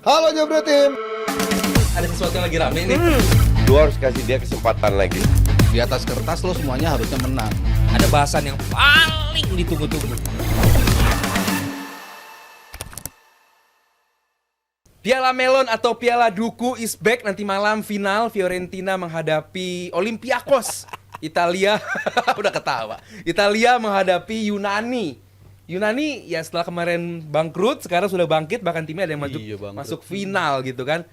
Halo Jebret Tim. Ada sesuatu yang lagi rame nih. Lu harus kasih dia kesempatan lagi. Di atas kertas lo semuanya harusnya menang. Ada bahasan yang paling ditunggu-tunggu. Piala Melon atau Piala Duku is back nanti malam final Fiorentina menghadapi Olympiakos. Italia udah ketawa. Italia menghadapi Yunani. Yunani ya setelah kemarin bangkrut sekarang sudah bangkit, bahkan timnya ada yang masuk final gitu kan.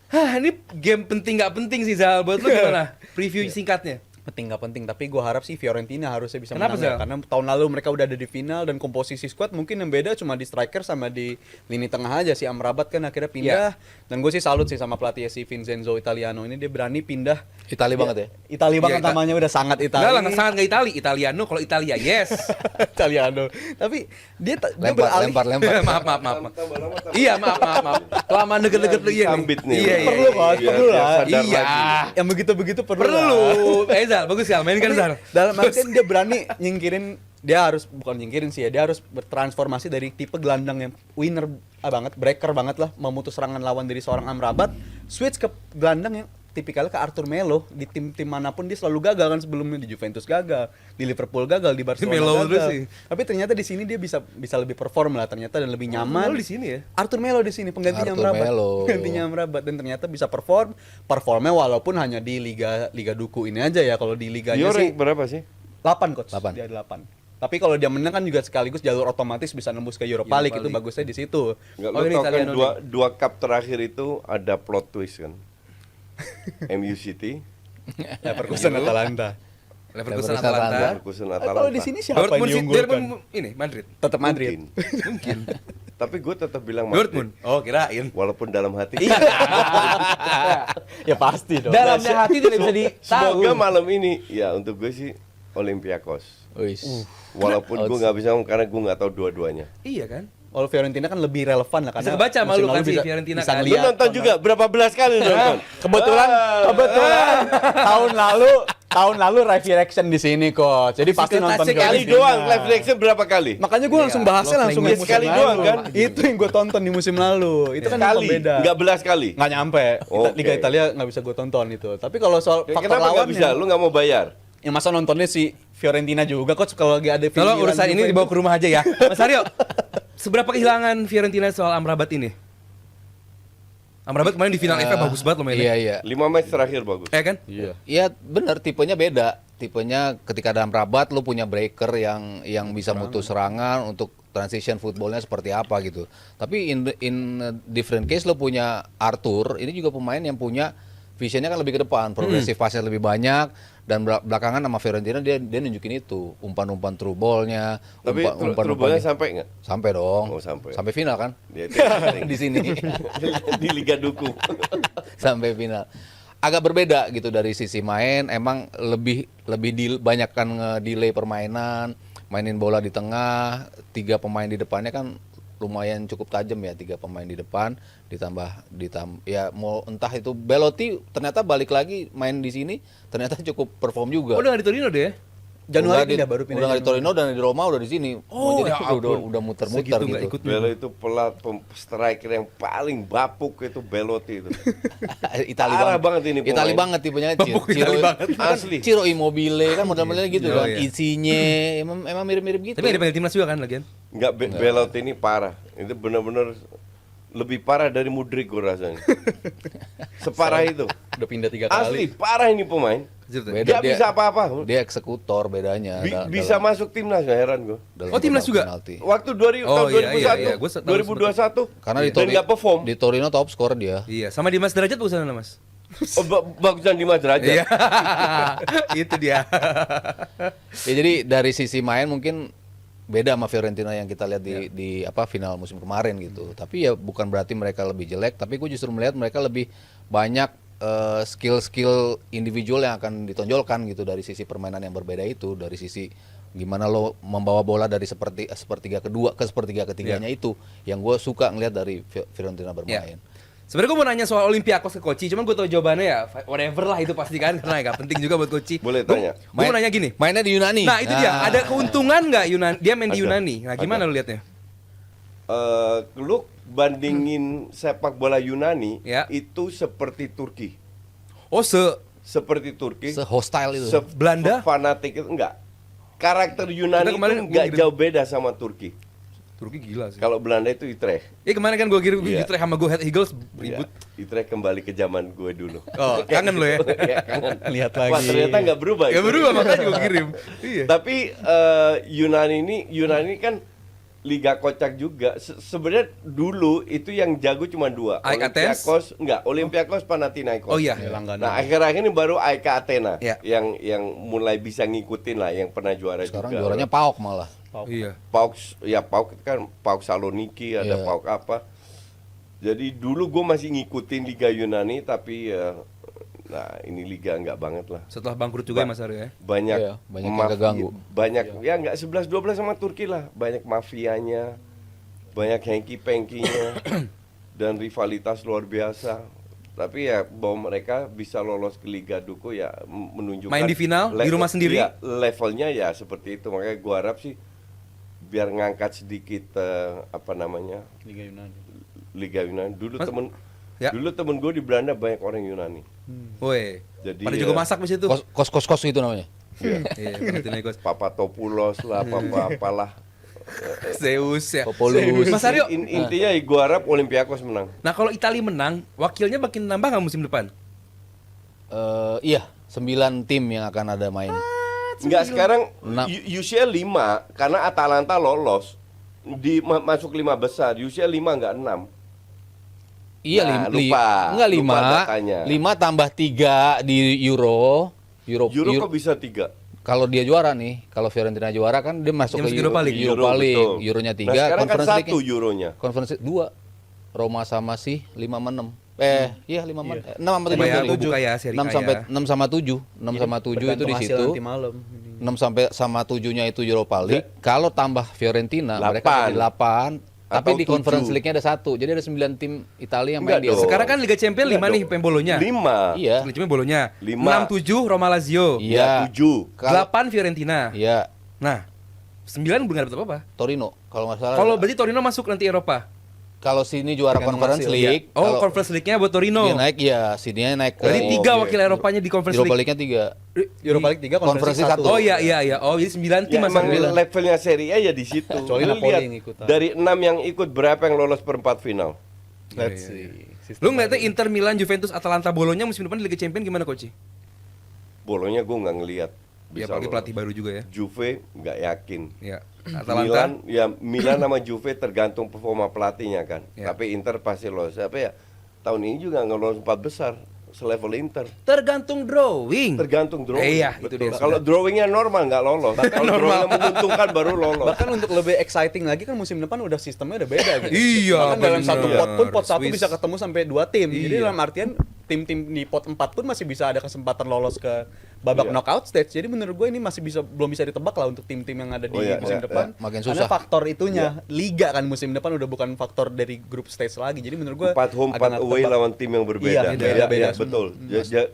Hah, ini game penting nggak penting sih Zal, buat lu gimana? Preview singkatnya. Penting nggak penting, tapi gue harap sih Fiorentina harusnya bisa Kenapa, menang ya. Zal? Karena tahun lalu mereka udah ada di final dan komposisi squad mungkin yang beda cuma di striker sama di lini tengah aja. Si Amrabat kan akhirnya pindah dan gue sih salut sih sama pelatih si Vincenzo Italiano ini, dia berani pindah. Itali banget ya. Itali banget Iya, namanya, udah sangat Itali. Enggak lah, sangat nggak Itali. Italiano kalau Italia, yes. Italiano. Tapi dia beralih. Lempar. maaf. Iya, maaf. Kelamaan deket-deket lu iya Sambit nih. Iya. Perlu kok, Biar perlu dia lah. sadar Iya. lagi. Yang begitu-begitu perlu. Perlu. lah. Zal, bagus Zal, mainkan Zal. Dalam artian dia berani nyingkirin, dia harus bukan nyingkirin sih ya, dia harus bertransformasi dari tipe gelandang yang winner banget, breaker banget lah, memutus serangan lawan dari seorang Amrabat, switch ke gelandang yang tipikalnya ke Arthur Melo. Di tim-tim manapun dia selalu gagal kan, sebelumnya di Juventus gagal, di Liverpool gagal, di Barcelona Melo gagal. dulu sih. Tapi ternyata di sini dia bisa lebih perform lah ternyata dan lebih nyaman. Melo di sini ya? Arthur Melo di sini penggantinya Arthur Amrabat. Melo. Penggantinya Amrabat dan ternyata bisa performnya walaupun hanya di Liga Duku ini aja ya. Kalau di liganya Dia sih rank berapa sih? 8 coach. 8. Dia 8. Tapi kalau dia menang kan juga sekaligus jalur otomatis bisa nembus ke Europa League, itu bagusnya di situ. Enggak, Oh, lu ini tau kan Italiano dua cup terakhir itu ada plot twist kan. MU City, Leverkusen Atalanta. Leverkusen Leverkusen Atalanta. Leverkusen Kalau Atalanta. di sini siapa yang Dortmund diunggulkan? ini Madrid. Tetap Madrid. Mungkin. Tapi gue tetap bilang Madrid. Dortmund. Oh, kirain. Walaupun dalam hati. Ya pasti dong. Dalamnya hati tidak bisa ditahu. Semoga malam ini ya untuk gue sih Olympiakos. Wis. Walaupun gue nggak bisa ngomong karena gue nggak tahu dua-duanya. Iya kan? Kalau Fiorentina kan lebih relevan lah karena Bisa kebaca sama musim lu lalu kan si bisa- Fiorentina bisa kan. Lu lihat nonton juga berapa belas kali nonton? Kebetulan tahun lalu Resurrection di sini kok. Jadi pasti nonton Sekali Fiorentina. doang, live reaction berapa kali? Makanya gue langsung bahasnya langsung Ya, di musim sekali lalu. doang kan? Itu yang gue tonton di musim lalu. Itu kan Sekali, pembeda. nggak belas kali. Nggak nyampe. Oke. Liga Italia nggak bisa gue tonton itu. Tapi kalau soal Ya, faktor kenapa nggak lawan bisa? Lu nggak mau bayar? yang masa nontonnya si Fiorentina juga kok kalau lagi ada Kalau pilihan urusan ini Juventus. dibawa ke rumah aja ya. Mas Aryo, seberapa kehilangan Fiorentina soal Amrabat ini? Amrabat kemarin di final FA bagus banget loh mainnya. Iya. 5 match terakhir bagus. Kan? Iya. Iya benar, tipenya beda. Tipenya ketika dalam rabat lu punya breaker yang bisa mutus serangan untuk transition footballnya seperti apa gitu. Tapi in a different case lu punya Arthur, ini juga pemain yang punya visionnya kan lebih ke depan, progresif pass lebih banyak dan belakangan sama Fiorentina dia nunjukin itu, umpan-umpan through ball-nya, Tapi umpan-umpan terubahnya sampai nggak? sampai dong. Oh, sampai. Sampai final kan? Dia itu yang penting. Di sini. Di Liga Duku. Sampai final. Agak berbeda gitu dari sisi main, emang lebih banyakkan nge-delay permainan, mainin bola di tengah, 3 pemain di depannya kan lumayan cukup tajam ya, 3 pemain di depan ditambah ya mau entah itu Belotti ternyata balik lagi main di sini ternyata cukup perform juga. Oh, udah nggak di Torino deh ya? Januari Udah baru pindah. udah nggak di Torino dan di Roma udah di sini. Oh, Jadi ya ampun. udah muter-muter Segitu nggak gitu. ikut. Belo itu striker yang paling bapuk itu Belotti itu. Parah banget ini pemain. Itali banget tipenya Bapuk Itali banget. Asli. Ciro Immobile kan model-modelnya gitu Oh, kan. iya. Isinya emang mirip-mirip gitu. Tapi ada panggil timnas juga kan lagian? Enggak, Belotti ini parah. Itu benar-benar lebih parah dari Mudryk gue rasanya. Separah itu. Udah pindah 3 Asli, kali. parah ini pemain. Beda Gak bisa apa-apa. Dia eksekutor bedanya. Bisa masuk timnas, nggak heran gue. Oh, timnas juga? penalti. Waktu Oh, tahun iya, 2001, gua tahu 2021. Karena di dan Torino nggak perform. Di Torino top skor dia. Iya, sama Dimas Derajat bagusan mana, Mas? Oh, bagusan di Derajat. Iya. Itu dia. Ya jadi dari sisi main mungkin beda sama Fiorentina yang kita lihat di apa final musim kemarin gitu. Tapi ya bukan berarti mereka lebih jelek, tapi gue justru melihat mereka lebih banyak skill-skill individual yang akan ditonjolkan gitu dari sisi permainan yang berbeda itu, dari sisi gimana lo membawa bola dari sepertiga kedua ke sepertiga ketiganya itu yang gue suka ngelihat dari Fiorentina bermain. Sebenarnya gue mau nanya soal Olympiakos ke Koci, cuman gue tau jawabannya ya whatever lah itu pasti kan, karena gak penting juga buat Koci. Boleh tanya. Gue mau nanya gini. Mainnya di Yunani. Nah itu dia, ada keuntungan nggak Yunani? Dia main di Ada. Yunani. Nah gimana lu liatnya? Lu bandingin sepak bola Yunani Ya. itu seperti Turki. Oh, Seperti Turki. Se-hostile itu. Belanda? Fanatik itu enggak. Karakter Yunani Kita kemarin itu enggak gua kirim. jauh beda sama Turki. Turki gila sih. Kalau Belanda itu Utrecht. Kemarin kan gue kirim Iya. Utrecht sama Go Ahead Eagles ribut. Ya, Utrecht kembali ke zaman gue dulu. Oh, kangen lo ya. Ya, kangen. Lihat Wah, lagi. ternyata nggak berubah. Gak itu. berubah makanya gue kirim. Iya. Tapi Yunani kan liga kocak juga. Sebenarnya dulu itu yang jago cuma dua. AEK Athens? Olympiakos Panathinaikos. Oh iya. Nah, akhir-akhir ini baru AEK Athena Ya. yang mulai bisa ngikutin lah, yang pernah juara Sekarang juga. juaranya PAOK malah. Iya. PAOK kan PAOK Saloniki, ada Iya. PAOK apa. Jadi dulu gue masih ngikutin Liga Yunani, tapi nah ini liga enggak banget lah. Setelah bangkrut juga ya Mas Aryo ya. Banyak Iya, banyak yang keganggu. banyak ya enggak 11-12 sama Turki lah, banyak mafianya, banyak hengki-pengkinya dan rivalitas luar biasa. Tapi ya bahwa mereka bisa lolos ke Liga Duku ya menunjukkan Main di final, di rumah sendiri? ya, levelnya ya seperti itu. Makanya gua harap sih biar ngangkat sedikit apa namanya Liga Yunani. Liga Yunani. Dulu Mas- temen ya. temen gue di Belanda banyak orang Yunani. Woi. Jadi, Pada juga ya. masak di situ. Kos itu namanya. Iya. Iya, Panathinaikos. Papatopoulos lah, apalah. Zeus ya. Populus. Mas Aryo. Intinya gua harap Olympiakos menang. Nah, kalau Italia menang, wakilnya makin nambah nggak musim depan? Iya, 9 tim yang akan ada main. Enggak, sekarang Enam. UCL 5 karena Atalanta lolos masuk 5 besar. UCL 5 enggak 6. Iya, Nah, lupa lima datanya. 5 tambah 3 di Euro Euro kok bisa 3? Kalau dia juara nih, kalau Fiorentina juara kan dia masuk Dia ke masuk Europa League. Europa League. betul. Euronya 3, Nah, sekarang kan Conference 1 League-nya. Euronya. Conference 2. Roma sama si 5 sama 6. Iya 5 sama 6 sama 7. Coba ya, gua buka ya, Serie A 6 sampai ya. 6 sama 7. 6 sama 7 itu di Tergantung hasil situ. nanti malam. 6 sampai sama 7-nya itu Europa League. Kalau tambah Fiorentina mereka jadi 8. Tapi Atau di Conference 7. League-nya ada 1. Jadi ada 9 tim Italia yang main Enggak di dong. Euro. Sekarang kan Liga Champions 5 Enggak nih dong. Pembolonya. 5. Iya. Liga Champions bolonya. 5. 6-7 Roma Lazio. Iya. 7. 8 Fiorentina. Iya, Nah, 9 belum dapat apa-apa. Torino kalau nggak salah. Kalau berarti Torino masuk nanti Eropa. Kalau sini juara Tergantung Conference hasil, League, Oh, kalau Conference League-nya buat Torino. dia naik ya, sininya naik ke Berarti 3 oke. wakil Eropanya di Conference Europa League. League-nya 3. Europa League 3, Conference Conference 1. satu. Oh iya. Oh, jadi 9 tim Ya, masuk. emang levelnya Serie A ya di situ. Kecuali Lu Napoli lihat yang ikutan. dari 6 yang ikut berapa yang lolos perempat final? Let's Iya, see. Lu ngeliatnya Inter, Milan, Juventus, Atalanta, Bolonya musim depan di Liga Champions gimana, Coach? Bolonya gue nggak ngelihat. Ya bisa apalagi lolos. pelatih baru juga ya. Juve nggak yakin. Ya. Milan, Atalanta. Milan sama Juve tergantung performa pelatihnya kan. Ya. Tapi Inter pasti lolos. Apa ya? Tahun ini juga nggak lolos 4 besar selevel Inter. Tergantung drawing. Tergantung drawing. Iya, itu Betul. dia. Kalau drawingnya normal nggak lolos. Kalau drawingnya menguntungkan baru lolos. Bahkan untuk lebih exciting lagi kan musim depan udah sistemnya udah beda gitu. Iya, Bahkan dalam bener. satu pot pun pot 1 Swiss. bisa ketemu sampai 2 tim. Jadi Iya. dalam artian tim-tim di pot 4 pun masih bisa ada kesempatan lolos ke babak Iya. knockout stage. Jadi menurut gue ini masih belum bisa ditebak lah untuk tim-tim yang ada di Oh, iya, musim iya, depan. Makin Karena susah. faktor itunya liga kan musim depan udah bukan faktor dari grup stage lagi. Jadi menurut gue 4 home, 4 away lawan tim yang berbeda. Iya, beda-beda. betul.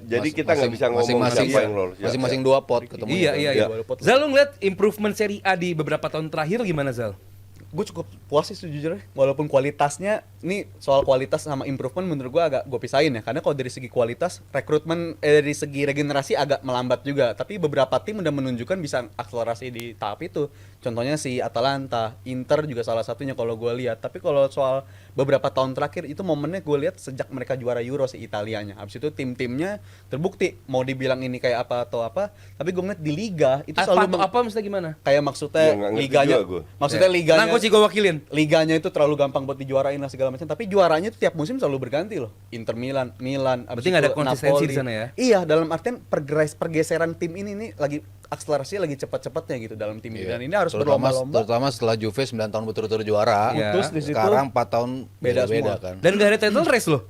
Jadi kita nggak bisa ngomong masing-masing siapa yang lolos. Ya. masing-masing 2 pot ketemu. Iya. Iya. Zal, lu ngeliat improvement Serie A di beberapa tahun terakhir gimana, Zal? Gue cukup puas sih sejujurnya, walaupun kualitasnya ini soal kualitas sama improvement menurut gue agak gue pisahin ya, karena kalau dari segi kualitas rekrutmen dari segi regenerasi agak melambat juga, tapi beberapa tim udah menunjukkan bisa akselerasi di tahap itu. Contohnya si Atalanta, Inter juga salah satunya kalau gue lihat. Tapi kalau soal beberapa tahun terakhir itu momennya gue lihat sejak mereka juara Euro si Italianya. Habis itu tim-timnya terbukti mau dibilang ini kayak apa atau apa, tapi gue ngeliat di liga itu selalu Apa maksudnya gimana? kayak maksudnya Ya, nggak ngerti liganya, juga gua. maksudnya Ya. liganya, Tenang, Coach, gue wakilin. liganya itu terlalu gampang buat dijuarain lah segala macam, tapi juaranya itu tiap musim selalu berganti loh. Inter Milan, abis Berarti nggak ada itu konsistensi Napoli. di sana ya? Iya, dalam artian pergeseran tim ini nih lagi akselerasi lagi cepat-cepatnya gitu dalam tim ini, dan ini harus berlomba-lomba. Terutama setelah Juve 9 tahun berturut-turut juara. Iya. Putus di situ. Sekarang 4 tahun Beda beda semua. kan. Dan gak ada title race loh.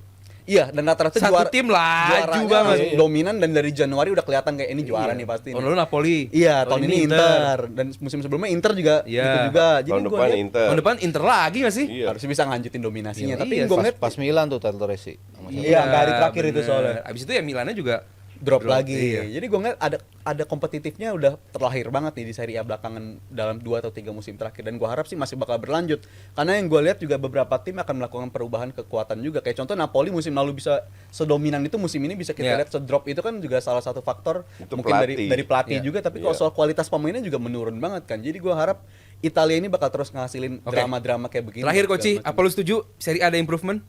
Iya, dan rata-rata Satu juara, tim laju juaranya banget. langsung dominan, dan dari Januari udah kelihatan kayak ini juara nih pasti. Tahun nih. lalu Napoli. Iya, Tahun tahun ini Inter, dan musim sebelumnya Inter juga Iya. gitu juga. Jadi Tahun gua depan lihat Inter. Tahun depan Inter lagi gak sih? Iya. harusnya bisa nganjutin dominasinya, tapi Iya, gue Pas, ngeliat pas Milan tuh title race sih. Sama siapa? Iya, nggak hari terakhir itu soalnya. Abis itu ya Milannya juga drop lagi. iya. Jadi gue ngeliat ada kompetitifnya udah terlahir banget nih di Serie A belakangan dalam 2 atau 3 musim terakhir, dan gue harap sih masih bakal berlanjut. Karena yang gue lihat juga beberapa tim akan melakukan perubahan kekuatan juga. Kayak contoh Napoli musim lalu bisa sedominan itu, musim ini bisa kita Iya. lihat sedrop itu kan juga salah satu faktor Itu mungkin pelatih. dari pelatih Iya. juga, tapi kalau Iya. soal kualitas pemainnya juga menurun banget kan. Jadi gue harap Italia ini bakal terus ngasilin Oke. drama-drama kayak begini. Terakhir Koci, Segala macam. apa lu setuju Serie A ada improvement?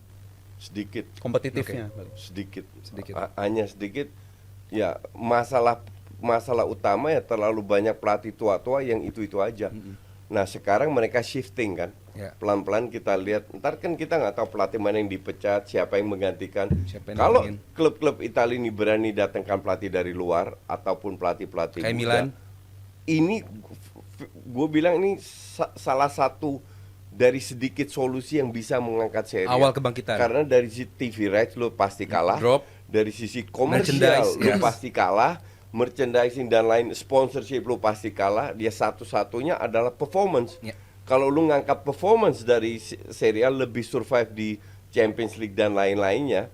Sedikit. Kompetitifnya. Sedikit. Sedikit. Hanya sedikit. Ya, masalah utama ya terlalu banyak pelatih tua-tua yang itu aja. Nah, sekarang mereka shifting kan. Ya. Pelan-pelan kita lihat. Ntar kan kita nggak tahu pelatih mana yang dipecat, siapa yang menggantikan. Siapa yang Kalau datengin. klub-klub Italia ini berani datangkan pelatih dari luar ataupun pelatih-pelatih Kayak muda, Milan. ini gue bilang ini salah satu dari sedikit solusi yang bisa mengangkat Serie A. Awal kebangkitan. Karena dari sisi TV rights lo pasti kalah. Drop. Dari sisi komersial Merchandise, lo yes. pasti kalah. Merchandising dan lain sponsorship lo pasti kalah. Dia satu-satunya adalah performance. Ya. Kalau lu ngangkat performance dari Serie A lebih survive di Champions League dan lain-lainnya,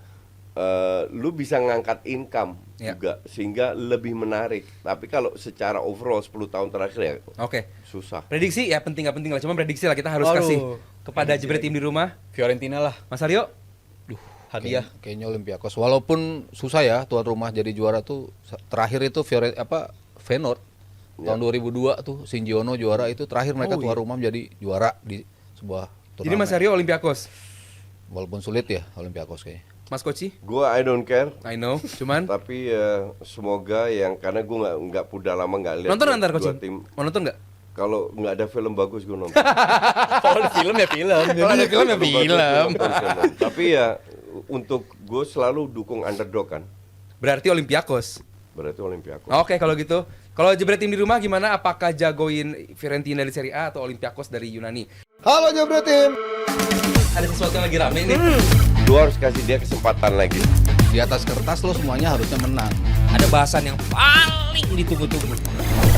lu bisa ngangkat income Ya. juga sehingga lebih menarik. Tapi kalau secara overall 10 tahun terakhir ya Oke. susah. Prediksi ya penting nggak penting lah, cuma prediksi lah kita harus Aduh. kasih kepada jebret tim di rumah. Fiorentina lah, Mas Aryo, hadiah. Kayaknya Olympiakos. Walaupun susah ya tuan rumah jadi juara tuh. Terakhir itu Feyenoord tahun 2002 tuh Singiono juara itu terakhir mereka tuan rumah menjadi juara di sebuah turnamen. jadi Mas Aryo Olympiakos. Walaupun sulit ya Olympiakos kayaknya. Mas Koci, Gua I don't care. I know, cuman Tapi semoga karena gue nggak udah lama nggak lihat nonton ntar dua Koci. tim. Mau nonton nggak? Kalau nggak ada film bagus gue nonton. Kalau ada film ya film. Kalau ada film ya Bagus, film. gua nonton. Tapi ya untuk gue selalu dukung underdog kan. Berarti Olympiakos. Berarti Olympiakos. Oke, kalau gitu. Kalau jebret tim di rumah gimana? Apakah jagoin Fiorentina dari Serie A atau Olympiakos dari Yunani? Halo Jebret Tim. Ada sesuatu yang lagi rame nih. Lu harus kasih dia kesempatan lagi. Di atas kertas lo semuanya harusnya menang. Ada bahasan yang paling ditunggu-tunggu.